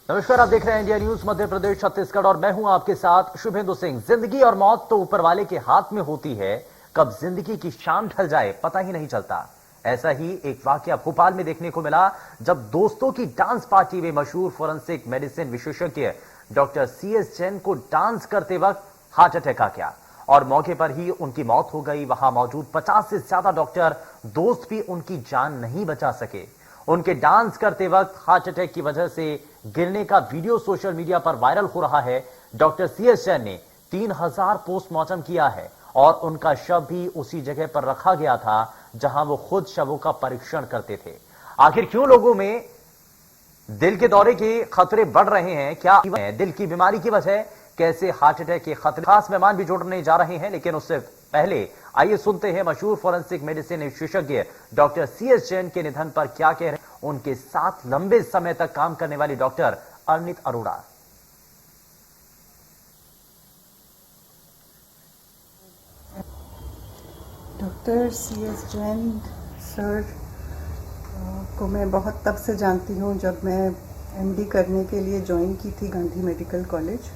नमस्कार, आप देख रहे हैं इंडिया न्यूज मध्य प्रदेश छत्तीसगढ़ और मैं हूं आपके साथ शुभेंदु सिंह। जिंदगी और मौत तो ऊपर वाले के हाथ में होती है, कब जिंदगी की शाम ढल जाए पता ही नहीं चलता। ऐसा ही एक वाकया भोपाल में देखने को मिला, जब दोस्तों की डांस पार्टी में मशहूर फोरेंसिक मेडिसिन विशेषज्ञ डॉक्टर CS जैन को डांस करते वक्त हार्ट अटैक आ गया और मौके पर ही उनकी मौत हो गई। वहां मौजूद 50 से ज्यादा डॉक्टर दोस्त भी उनकी जान नहीं बचा सके। उनके डांस करते वक्त हार्ट अटैक की वजह से गिरने का वीडियो सोशल मीडिया पर वायरल हो रहा है। डॉक्टर CS जैन ने 3000 पोस्टमार्टम किया है और उनका शव भी उसी जगह पर रखा गया था जहां वो खुद शवों का परीक्षण करते थे। आखिर क्यों लोगों में दिल के दौरे के खतरे बढ़ रहे हैं? क्या दिल की बीमारी की वजह, कैसे हार्ट अटैक के खतरे? खास मेहमान भी जुड़ने जा रहे हैं, लेकिन उससे पहले आइए सुनते हैं मशहूर फोरेंसिक मेडिसिन विशेषज्ञ डॉक्टर CS जैन के निधन पर क्या कह रहे हैं उनके साथ लंबे समय तक काम करने वाली doctor Anit Arora. Doctor CS Jain sir को मैं बहुत तब से जानती हूँ जब मैं MD करने के लिए ज्वाइन की थी Gandhi medical college.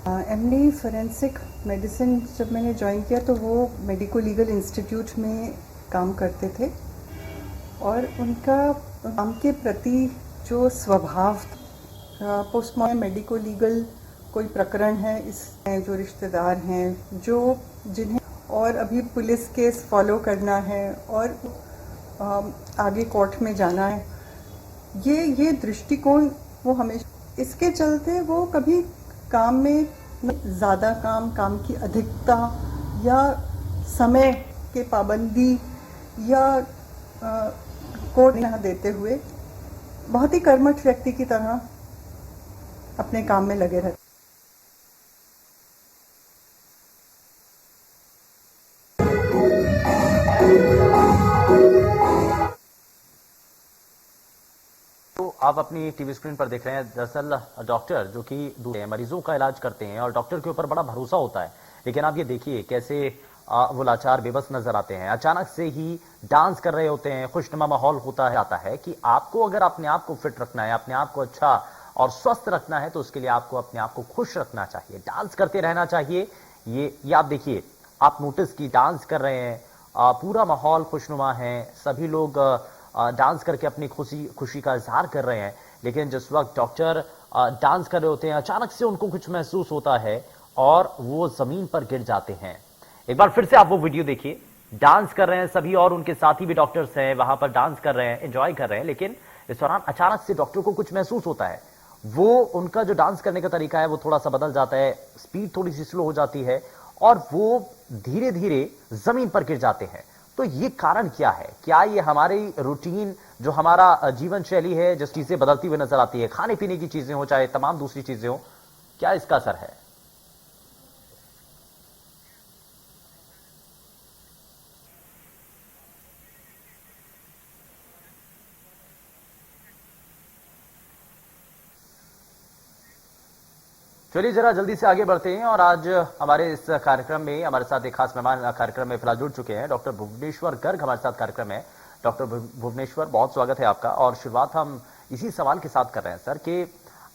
MD forensic medicine जब मैंने ज्वाइन किया तो वो मेडिको लीगल इंस्टीट्यूट में काम करते थे और उनका काम के प्रति जो स्वभाव, पोस्टमार्टम मेडिको लीगल कोई प्रकरण है, इसमें जो रिश्तेदार हैं जो जिन्हें और अभी पुलिस केस फॉलो करना है और आगे कोर्ट में जाना है, ये दृष्टिकोण वो हमेशा, इसके चलते वो कभी काम में ज़्यादा काम की अधिकता या समय के पाबंदी या कोर्ट न देते हुए बहुत ही कर्मठ व्यक्ति की तरह अपने काम में लगे रहते। तो आप अपनी टीवी स्क्रीन पर देख रहे हैं, दरअसल डॉक्टर जो कि दूसरे मरीजों का इलाज करते हैं और डॉक्टर के ऊपर बड़ा भरोसा होता है, लेकिन आप ये देखिए कैसे वो लाचार बेबस नजर आते हैं। अचानक से ही डांस कर रहे होते हैं, खुशनुमा माहौल होता है। आता है कि आपको अगर अपने आप को फिट रखना है, अपने आप को अच्छा और स्वस्थ रखना है, तो उसके लिए आपको अपने आप को खुश रखना चाहिए, डांस करते रहना चाहिए। ये आप देखिए, आप नोटिस की डांस कर रहे हैं, पूरा माहौल खुशनुमा है, सभी लोग डांस करके अपनी खुशी का इजहार कर रहे हैं। लेकिन जिस वक्त डॉक्टर डांस कर रहे होते हैं, अचानक से उनको कुछ महसूस होता है और वो जमीन पर गिर जाते हैं। एक बार फिर से आप वो वीडियो देखिए, डांस कर रहे हैं सभी और उनके साथी भी डॉक्टर्स हैं, वहां पर डांस कर रहे हैं, एंजॉय कर रहे हैं। लेकिन इस दौरान अचानक से डॉक्टर को कुछ महसूस होता है, वो उनका जो डांस करने का तरीका है वो थोड़ा सा बदल जाता है, स्पीड थोड़ी सी स्लो हो जाती है और वो धीरे धीरे जमीन पर गिर जाते हैं। तो ये कारण क्या है? क्या ये हमारी रूटीन, जो हमारा जीवन शैली है, जिस चीजें बदलती हुई नजर आती है, खाने पीने की चीजें हो चाहे तमाम दूसरी चीजें हो, क्या इसका असर है? चलिए जरा जल्दी से आगे बढ़ते हैं और आज हमारे इस कार्यक्रम में हमारे साथ एक खास मेहमान कार्यक्रम में फिलहाल जुड़ चुके हैं। डॉक्टर भुवनेश्वर गर्ग हमारे साथ कार्यक्रम में। डॉक्टर भुवनेश्वर, बहुत स्वागत है आपका। और शुरुआत हम इसी सवाल के साथ कर रहे हैं सर कि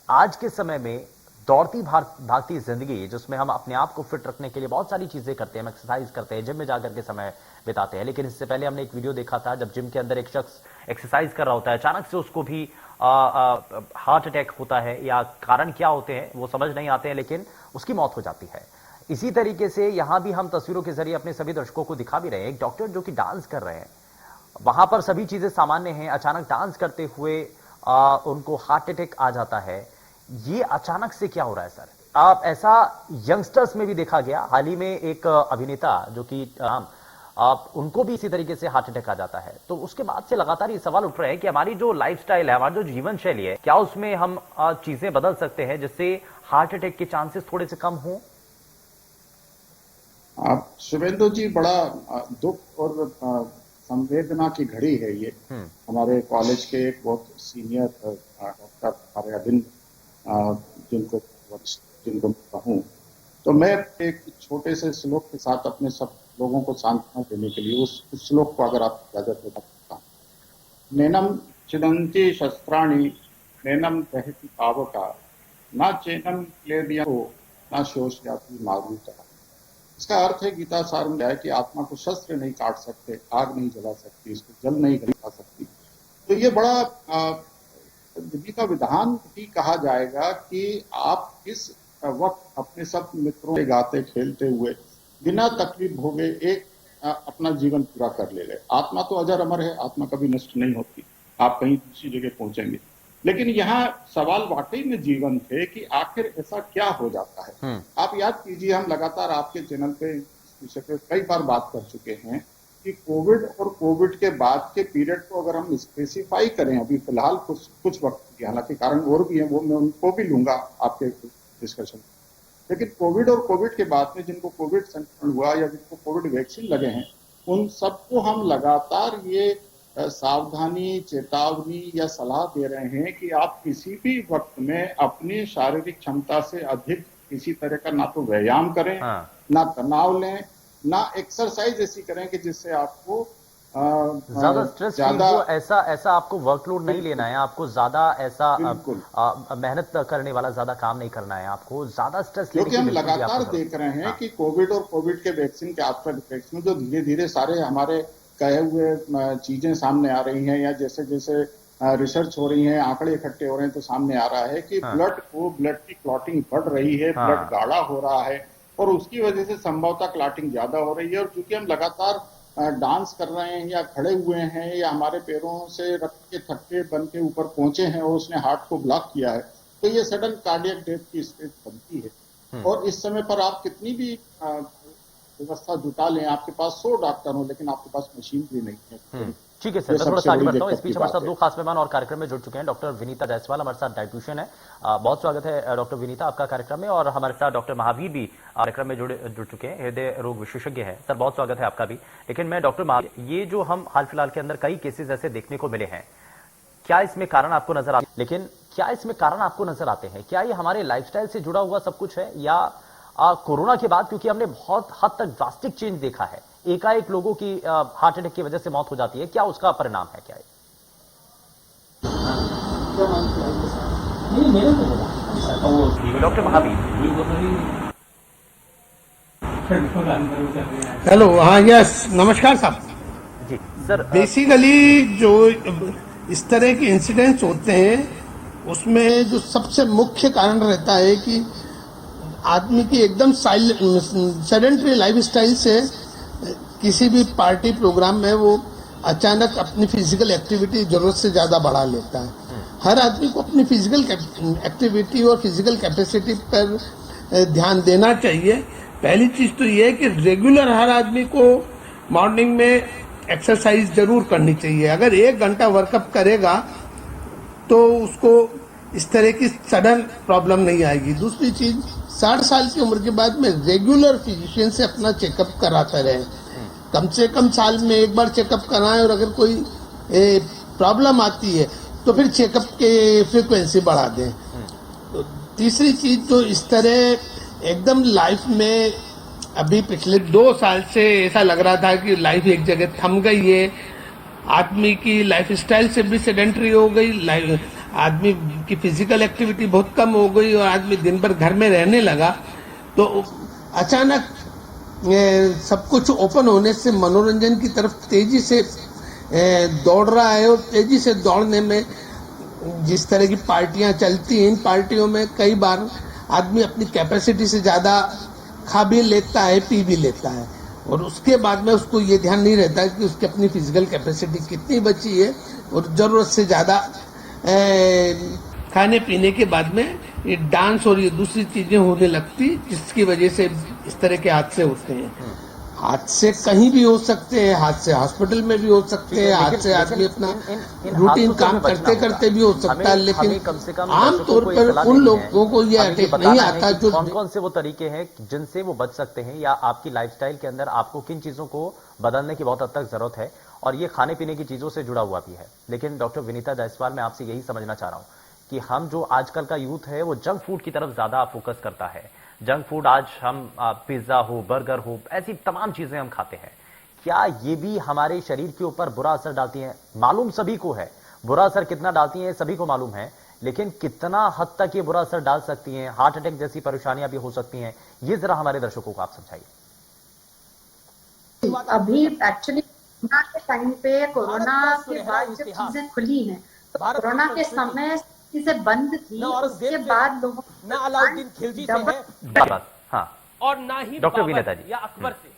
आज के समय में दौड़ती भागती जिंदगी, जिसमें हम अपने आप को फिट रखने के लिए बहुत सारी चीजें करते हैं, हम एक्सरसाइज करते हैं, जिम में जाकर के समय बिताते हैं, लेकिन इससे पहले हमने एक वीडियो देखा था जब जिम के अंदर एक शख्स एक्सरसाइज कर रहा होता है, अचानक से उसको भी हार्ट अटैक होता है, या कारण क्या होते हैं वो समझ नहीं आते हैं, लेकिन उसकी मौत हो जाती है। इसी तरीके से यहां भी हम तस्वीरों के जरिए अपने सभी दर्शकों को दिखा भी रहे हैं, एक डॉक्टर जो कि डांस कर रहे हैं, वहां पर सभी चीजें सामान्य हैं, अचानक डांस करते हुए उनको हार्ट अटैक आ जाता है। ये अचानक से क्या हो रहा है सर? आप ऐसा यंगस्टर्स में भी देखा गया, हाल ही में एक अभिनेता जो कि आप उनको भी इसी तरीके से हार्ट अटैक आ जाता है। तो उसके बाद से लगातार ये सवाल उठ रहे हैं कि हमारी जो लाइफस्टाइल है, हमारी जो जीवन शैली है, क्या उसमें हम चीजें बदल सकते हैं जिससे हार्ट अटैक के चांसेस थोड़े से कम हो? शुभेंदु जी, बड़ा दुख और संवेदना की घड़ी है ये। हमारे कॉलेज के एक बहुत सीनियर डॉक्टर हमारे अभिन, जिनको कहूँ, तो मैं एक छोटे से श्लोक के साथ अपने सब लोगों को सांत्वना देने के लिए उस श्लोक को अगर आप इजाजत देना, नैनम छिदन्ति शस्त्राणि एनम दहति पावका ना चैनम क्लेदियो ना शोष जाति मारूता। इसका अर्थ है गीता सार में है कि आत्मा को शस्त्र नहीं काट सकते, आग नहीं जला सकती, इसको जल नहीं गला सकती। तो ये बड़ा विधि का विधान भी कहा जाएगा कि आप इस वक्त अपने सब मित्रों से गाते खेलते हुए बिना तकलीफ भोगे एक अपना जीवन पूरा कर ले गए। आत्मा तो अजर अमर है, आत्मा कभी नष्ट नहीं होती, आप कहीं दूसरी जगह पहुंचेंगे। लेकिन यहाँ सवाल वाकई में जीवन थे कि आखिर ऐसा क्या हो जाता है। आप याद कीजिए, हम लगातार आपके चैनल पे इस विषय पे कई बार बात कर चुके हैं कि कोविड और कोविड के बाद के पीरियड को अगर हम स्पेसिफाई करें, अभी फिलहाल कुछ वक्त की, हालांकि कारण और भी है, वो मैं उनको भी लूंगा आपके डिस्कशन। लेकिन कोविड और कोविड के बाद में जिनको कोविड संक्रमण हुआ या जिनको कोविड वैक्सीन लगे हैं, उन सबको हम लगातार ये सावधानी, चेतावनी या सलाह दे रहे हैं कि आप किसी भी वक्त में अपनी शारीरिक क्षमता से अधिक किसी तरह का ना तो व्यायाम करें, ना तनाव लें, ना एक्सरसाइज ऐसी करें कि जिससे आपको ज्यादा स्ट्रेस ज्यादा ऐसा आपको वर्कलोड नहीं लेना है, आपको ज्यादा ऐसा मेहनत करने वाला ज्यादा काम नहीं करना है, आपको ज्यादा स्ट्रेस लेने की। क्योंकि हम लगातार देख रहे हैं कि कोविड और कोविड के वैक्सीन के आफ्टर इफेक्ट्स में जो धीरे धीरे सारे हमारे कहे हुए चीजें सामने आ रही हैं, या जैसे जैसे रिसर्च हो रही है, आंकड़े इकट्ठे हो रहे हैं, तो सामने आ रहा है कि ब्लड की क्लॉटिंग बढ़ रही है, ब्लड गाढ़ा हो रहा है, और उसकी वजह से संभवतः क्लॉटिंग ज्यादा हो रही है। और चूंकि हम लगातार डांस कर रहे हैं या खड़े हुए हैं या हमारे पैरों से रक्त के थक्के बन के ऊपर पहुंचे हैं और उसने हार्ट को ब्लॉक किया है, तो ये सडन कार्डियक डेथ की स्टेज बनती है। और इस समय पर आप कितनी भी व्यवस्था जुटा लें, आपके पास 100 डॉक्टर हो, लेकिन आपके पास मशीन भी नहीं है। ठीक है सर, मैं थोड़ा सा आगे बढ़ता हूँ। इस बीच हमारे साथ दो खास मेहमान और कार्यक्रम में जुड़ चुके हैं। डॉक्टर विनीता जायसवाल हमारे साथ डाइटिशियन है। बहुत स्वागत है डॉक्टर विनीता आपका कार्यक्रम में। और हमारे साथ डॉक्टर महावीर भी कार्यक्रम में जुड़ चुके हैं, हृदय रोग विशेषज्ञ हैं। सर बहुत स्वागत है आपका भी। लेकिन मैं डॉक्टर महावीर, ये जो हम हाल फिलहाल के अंदर कई केसेस ऐसे देखने को मिले हैं, क्या इसमें कारण आपको नजर आते हैं? लेकिन क्या इसमें कारण आपको नजर आते हैं? क्या ये हमारे लाइफस्टाइल से जुड़ा हुआ सब कुछ है, या कोरोना के बाद क्योंकि हमने बहुत हद तक ड्रास्टिक चेंज देखा है, एकाएक लोगों की हार्ट अटैक की वजह से मौत हो जाती है, क्या उसका परिणाम है? क्या है डॉक्टर महावीर? हेलो, हाँ, यस, नमस्कार साहब जी सर। बेसिकली जो इस तरह के इंसिडेंट्स होते हैं उसमें जो सबसे मुख्य कारण रहता है कि आदमी की एकदम सेडेंटरी लाइफस्टाइल से किसी भी पार्टी प्रोग्राम में वो अचानक अपनी फिजिकल एक्टिविटी जरूरत से ज्यादा बढ़ा लेता है। हर आदमी को अपनी फिजिकल एक्टिविटी और फिजिकल कैपेसिटी पर ध्यान देना चाहिए। पहली चीज तो ये है कि रेगुलर हर आदमी को मॉर्निंग में एक्सरसाइज जरूर करनी चाहिए। अगर 1 घंटा वर्कअप करेगा तो उसको इस तरह की सडन प्रॉब्लम नहीं आएगी। दूसरी चीज, 60 साल की उम्र के बाद में रेगुलर फिजिशियन से अपना चेकअप कराता रहे। कम से कम साल में 1 बार चेकअप कराएं, और अगर कोई प्रॉब्लम आती है तो फिर चेकअप के फ्रीक्वेंसी बढ़ा दें। तो तीसरी चीज, जो इस तरह एकदम लाइफ में अभी पिछले 2 साल से ऐसा लग रहा था कि लाइफ एक जगह थम गई है, आदमी की लाइफस्टाइल से भी सेडेंटरी हो गई, आदमी की फिजिकल एक्टिविटी बहुत कम हो गई और आदमी दिन भर घर में रहने लगा, तो अचानक सब कुछ ओपन होने से मनोरंजन की तरफ तेजी से दौड़ रहा है। और तेजी से दौड़ने में जिस तरह की पार्टियां चलती हैं, इन पार्टियों में कई बार आदमी अपनी कैपेसिटी से ज़्यादा खा भी लेता है, पी भी लेता है, और उसके बाद में उसको ये ध्यान नहीं रहता कि उसकी अपनी फिजिकल कैपेसिटी कितनी बची है, और ज़रूरत से ज़्यादा खाने पीने के बाद में ये डांस और ये दूसरी चीजें होने लगती, जिसकी वजह से इस तरह के हादसे होते हैं। हादसे कहीं भी हो सकते हैं, हादसे हॉस्पिटल में भी हो सकते हैं, हादसे आदमी अपना रूटीन काम करते करते भी हो सकता है। लेकिन आमतौर पर उन लोगों को ये अटैक नहीं आता जो कौन कौन से वो तरीके हैं जिनसे वो बच सकते हैं, या आपकी लाइफस्टाइल के अंदर आपको किन चीजों को बदलने की बहुत हद तक जरूरत है, और ये खाने पीने की चीजों से जुड़ा हुआ भी है। लेकिन डॉक्टर विनीता जायसवाल, मैं आपसे यही समझना चाह रहा हूं कि हम जो आजकल का यूथ है वो जंक फूड की तरफ ज्यादा फोकस करता है। जंक फूड, आज हम पिज्जा हो, बर्गर हो, ऐसी तमाम चीजें हम खाते हैं। क्या ये भी हमारे शरीर के ऊपर बुरा असर डालती हैं? मालूम सभी को है, बुरा असर कितना डालती हैं सभी को मालूम है, लेकिन कितना हद तक ये बुरा असर डाल सकती हैं, हार्ट अटैक जैसी परेशानियां भी हो सकती हैं, ये जरा हमारे दर्शकों को आप समझाइए। अभी एक्चुअली कोरोना के टाइम पे, कोरोना के बाद जब चीजें खुली हैं, तो कोरोना के समय चीजें बंद थी, उसके बाद लोगों ना अलाउद्दीन खिलजी से है हाँ, और ना ही डॉक्टर बाबर विनीता जी या अकबर से।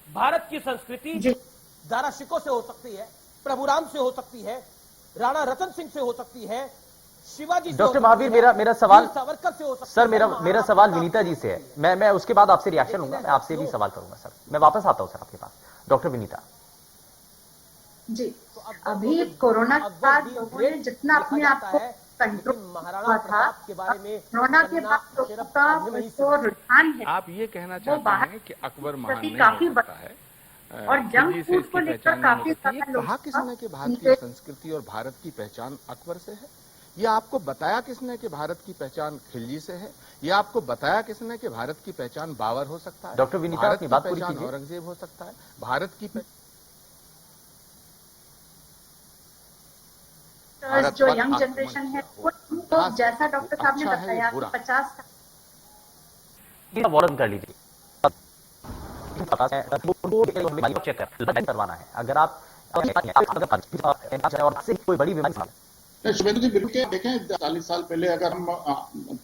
भारत की संस्कृति जी। दारा शिकोह से हो सकती है, प्रभुराम से हो सकती है, राणा रतन सिंह से हो सकती है, शिवाजी से डॉक्टर हो सकती महावीर, है, मेरा सवाल वीर सावरकर से हो सकती सर, है, मेरा महाराणा सवाल प्रताप विनीता जी से से हो है। सकती है। मैं उसके बाद आपसे रिएक्शन लूंगा, मैं आपसे भी सवाल करूंगा सर। मैं वापस आता हूं सर आपके पास। डॉक्टर विनीता जी, अभी कोरोना के बाद लोगों ने जितना अपने आप को कंट्रोल हुआ था, के बारे में कोरोना के बाद लोगों का जो रुझान है आप ये कहना वो चाहते बाहर हैं कि अकबर महान प्रति नहीं काफी हो सकता है, और जंक खिलजी से फूड इसकी को लेकर पहचान नहीं काफी हो सकती। ज्यादा ये लोग कहा किसने कि भारत की इनसे- संस्कृति और भारत की पहचान अकबर से है? ये आपको बताया किसने कि भारत की पहचान खिलजी से है? ये आपको बताया किसने कि भारत की पहचान बाबर हो सकता है? डॉक्टर विनीता, भारत अपनी की बात पूरी पहचान कीजिए। औरंगजेब हो सकता है? भारत की भारत जो पर यंग आक्रमण जनरेशन है किया वो हो। तो जैसा डॉक्टर साहब ने अच्छा है, बताया कि बुरा। 50 वारन कर लीजिए, चेक करवाना है। अगर आप और से कोई बड़ी बीमारी नहीं, शुभेंदु जी बिल्कुल देखें, 40 साल पहले अगर हम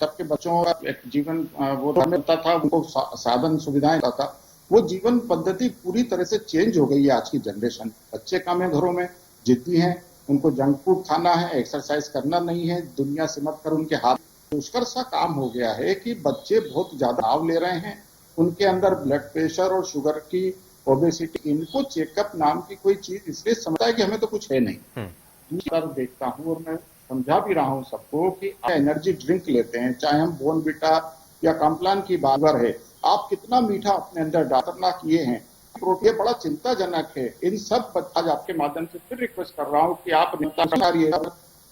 तब के बच्चों का एक जीवन वो मिलता था, उनको साधन सुविधाएं था, वो जीवन पद्धति पूरी तरह से चेंज हो गई है। आज की जनरेशन, बच्चे कम है घरों में, जिद्दी हैं, उनको जंक फूड खाना है, एक्सरसाइज करना नहीं है, दुनिया सिमट कर उनके हाथ दुष्कर सा काम हो गया है कि बच्चे बहुत ज्यादा भाव ले रहे हैं। उनके अंदर ब्लड प्रेशर और शुगर की, ओबेसिटी, इनको चेकअप नाम की कोई चीज इसलिए समझता है कि हमें तो कुछ है नहीं। दूसरा देखता हूँ और मैं समझा भी रहा हूँ सबको कि एनर्जी ड्रिंक लेते हैं, चाहे हम बोर्नविटा या कॉम्प्लान की बात है, आप कितना मीठा अपने अंदर डालना किए हैं, ये बड़ा चिंताजनक है। इन सब आज आपके माध्यम से फिर रिक्वेस्ट कर रहा हूँ कि आप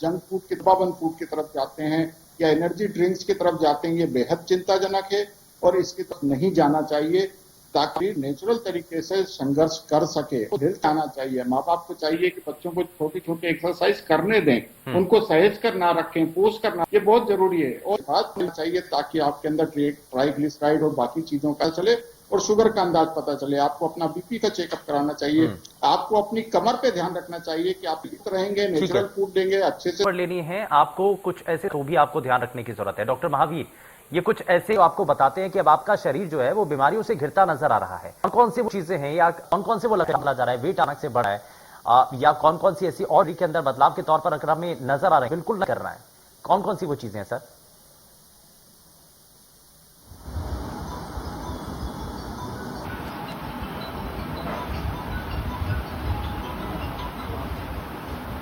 जंक फूड की, पाबंद फूड की तरफ जाते हैं या एनर्जी ड्रिंक्स की तरफ जाते हैं, ये बेहद चिंताजनक है और इसकी तरफ नहीं जाना चाहिए, ताकि नेचुरल तरीके से संघर्ष कर सके। हेल्थ आना चाहिए, माँ बाप को चाहिए कि बच्चों को छोटी छोटी एक्सरसाइज करने दें, उनको सहेज कर ना रखें, पोस्ट करना, ये बहुत जरूरी है। और बात होनी चाहिए ताकि आपके अंदर ट्राइग्लिसराइड और बाकी चीजों का चले और शुगर का अंदाज पता चले। आपको अपना बीपी का चेकअप कराना चाहिए, आपको अपनी कमर पे ध्यान रखना चाहिए कि आप फिट रहेंगे, नेचुरल फूड लेंगे, अच्छे से पढ़ लेनी है आपको, कुछ ऐसे तो भी आपको ध्यान रखने की जरूरत है। डॉक्टर महावीर, ये कुछ ऐसे आपको बताते हैं कि अब आपका शरीर जो है वो बीमारियों से घिरता नजर आ रहा है। कौन कौन से वो चीजें हैं या कौन कौन से वो लक्षण जा रहा है, वेट अचानक से बढ़ा है या कौन कौन सी ऐसी और के अंदर बदलाव के तौर पर अगर हमें नजर आ रहे हैं, बिल्कुल न कर रहा है, कौन कौन सी वो चीजें हैं सर?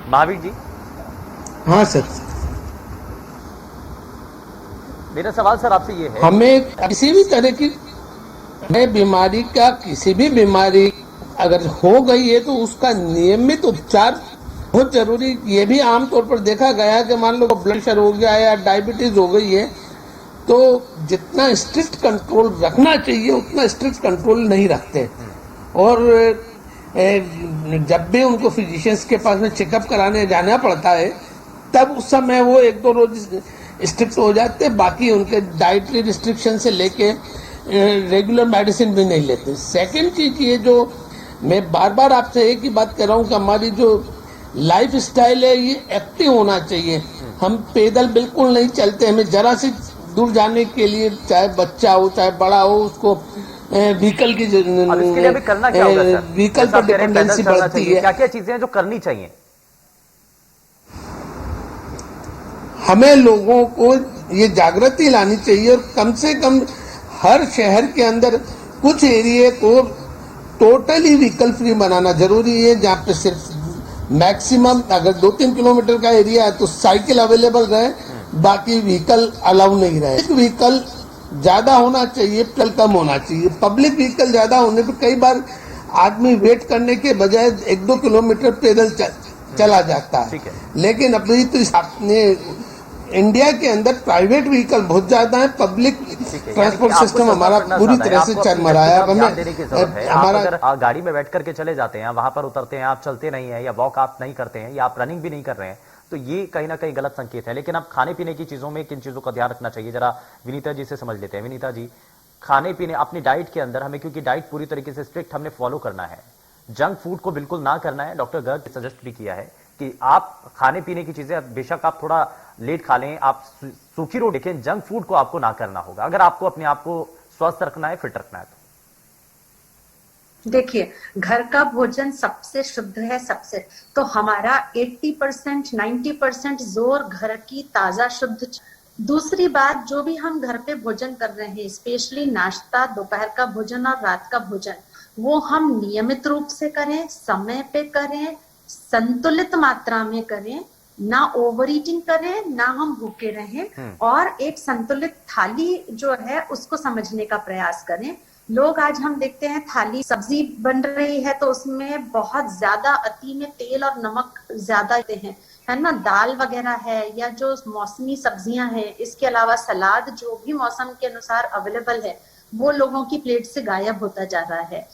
महावीर जी, हाँ सर, मेरा सवाल सर आपसे ये है, हमें किसी भी तरह की बीमारी का, किसी भी बीमारी अगर हो गई है तो उसका नियमित उपचार बहुत जरूरी। ये भी आमतौर पर देखा गया है कि मान लो ब्लड प्रेशर हो गया या डायबिटीज हो गई है तो जितना स्ट्रिक्ट कंट्रोल रखना चाहिए उतना स्ट्रिक्ट कंट्रोल नहीं रखते, और जब भी उनको फिजिशियंस के पास में चेकअप कराने जाना पड़ता है तब उस समय वो 1-2 रोज स्ट्रिक्ट हो जाते, बाकी उनके डाइटरी रिस्ट्रिक्शन से लेके रेगुलर मेडिसिन भी नहीं लेते। सेकंड चीज ये जो मैं बार बार आपसे एक ही बात कर रहा हूँ कि हमारी जो लाइफ स्टाइल है ये एक्टिव होना चाहिए। हम पैदल बिल्कुल नहीं चलते, हमें जरा सी दूर जाने के लिए चाहे बच्चा हो चाहे बड़ा हो उसको व्हीकल की अब इसके लिए अभी करना क्या होगा सर? व्हीकल पर डिपेंडेंसी बढ़ती है। क्या क्या चीजें हैं जो करनी चाहिए? हमें लोगों को ये जागृति लानी चाहिए और कम से कम हर शहर के अंदर कुछ एरिया को टोटली व्हीकल फ्री बनाना जरूरी है, जहाँ पे सिर्फ मैक्सिमम अगर 2-3 किलोमीटर का एरिया है तो साइकिल अवेलेबल रहे, बाकी व्हीकल अलाउ नहीं रहे। व्हीकल ज्यादा होना चाहिए, कम होना चाहिए। पब्लिक व्हीकल ज्यादा होने पर कई बार आदमी वेट करने के बजाय 1-2 किलोमीटर पैदल चला जाता है। लेकिन अभी तो अपने इंडिया के अंदर प्राइवेट व्हीकल बहुत ज्यादा है, पब्लिक ट्रांसपोर्ट सिस्टम हमारा पूरी तरह से चरमराया। हमारा अगर गाड़ी में बैठ करके चले जाते हैं, वहां पर उतरते हैं, आप चलते नहीं है या वॉक आप नहीं करते हैं या आप रनिंग भी नहीं कर रहे हैं, तो ये कहीं ना कहीं गलत संकेत है। लेकिन अब खाने पीने की चीजों में किन चीजों का ध्यान रखना चाहिए, जरा विनीता जी से समझ लेते हैं। विनीता जी, खाने पीने अपनी डाइट के अंदर हमें, क्योंकि डाइट पूरी तरीके से स्ट्रिक्ट हमने फॉलो करना है, जंक फूड को बिल्कुल ना करना है। डॉक्टर गर्ग ने सजेस्ट भी किया है कि आप खाने पीने की चीजें बेशक आप थोड़ा लेट खा लें, आप सूखी रोटी, लेकिन जंक फूड को आपको ना करना होगा अगर आपको अपने आप को स्वस्थ रखना है, फिट रखना है तो। देखिए, घर का भोजन सबसे शुद्ध है, सबसे तो हमारा 80% 90% जोर घर की ताजा शुद्ध। दूसरी बात, जो भी हम घर पे भोजन कर रहे हैं, स्पेशली नाश्ता, दोपहर का भोजन और रात का भोजन, वो हम नियमित रूप से करें, समय पे करें, संतुलित मात्रा में करें, ना ओवर ईटिंग करें, ना हम भूखे रहें, और एक संतुलित थाली जो है उसको समझने का प्रयास करें। लोग आज हम देखते हैं थाली सब्जी बन रही है तो उसमें बहुत ज्यादा अति में तेल और नमक ज्यादा देते हैं, है ना। दाल वगैरह है या जो मौसमी सब्जियां हैं, इसके अलावा सलाद जो भी मौसम के अनुसार अवेलेबल है, वो लोगों की प्लेट से गायब होता जा रहा है।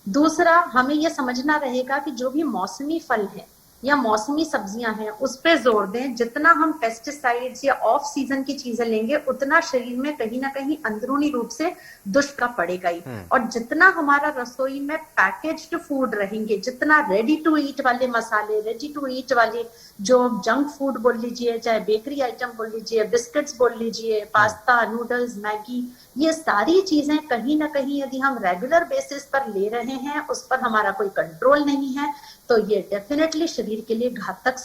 दूसरा, हमें यह समझना रहेगा कि जो भी मौसमी फल है या मौसमी सब्जियां हैं, उस पे जोर दें। जितना हम पेस्टिसाइड्स या ऑफ सीजन की चीजें लेंगे, उतना शरीर में कहीं ना कहीं अंदरूनी रूप से दुष्प्रभाव पड़ेगा ही। और जितना हमारा रसोई में पैकेज्ड फूड रहेंगे, जितना रेडी टू ईट वाले मसाले, रेडी टू ईट वाले जो जंक फूड बोल लीजिए, चाहे बेकरी आइटम बोल लीजिए, बिस्किट्स बोल लीजिए, पास्ता, नूडल्स, मैगी, ये सारी चीजें कहीं ना कहीं यदि हम रेगुलर बेसिस पर ले रहे हैं, उस पर हमारा कोई कंट्रोल नहीं है, तो ये डेफिनेटली शरीर के लिए घातक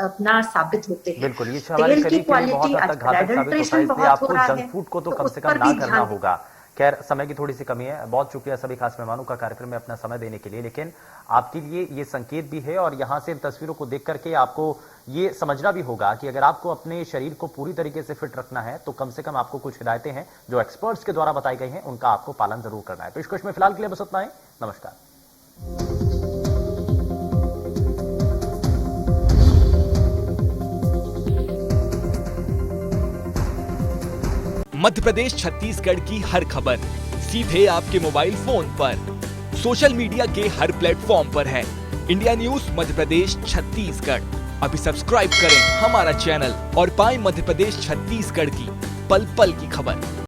अपना साबित होते हैं। बिल्कुल, ये हमारे शरीर के लिए बहुत हद तक घातक साबित होता है, इसलिए आपको जंक फूड को तो कम से कम ना करना होगा। खैर, समय की थोड़ी सी कमी है। बहुत शुक्रिया सभी खास मेहमानों का कार्यक्रम में अपना समय देने के लिए। लेकिन आपके लिए ये संकेत भी है और यहां से इन तस्वीरों को देख करके आपको ये समझना भी होगा कि अगर आपको अपने शरीर को पूरी तरीके से फिट रखना है तो कम से कम आपको कुछ हिदायतें हैं जो एक्सपर्ट्स के द्वारा बताई गई हैं, उनका आपको पालन जरूर करना है। पेशकश में फिलहाल के लिए बस उतना ही। नमस्कार। मध्य प्रदेश छत्तीसगढ़ की हर खबर सीधे आपके मोबाइल फोन पर, सोशल मीडिया के हर प्लेटफॉर्म पर है। इंडिया न्यूज मध्य प्रदेश छत्तीसगढ़, अभी सब्सक्राइब करें हमारा चैनल और पाएं मध्य प्रदेश छत्तीसगढ़ की पल पल की खबर।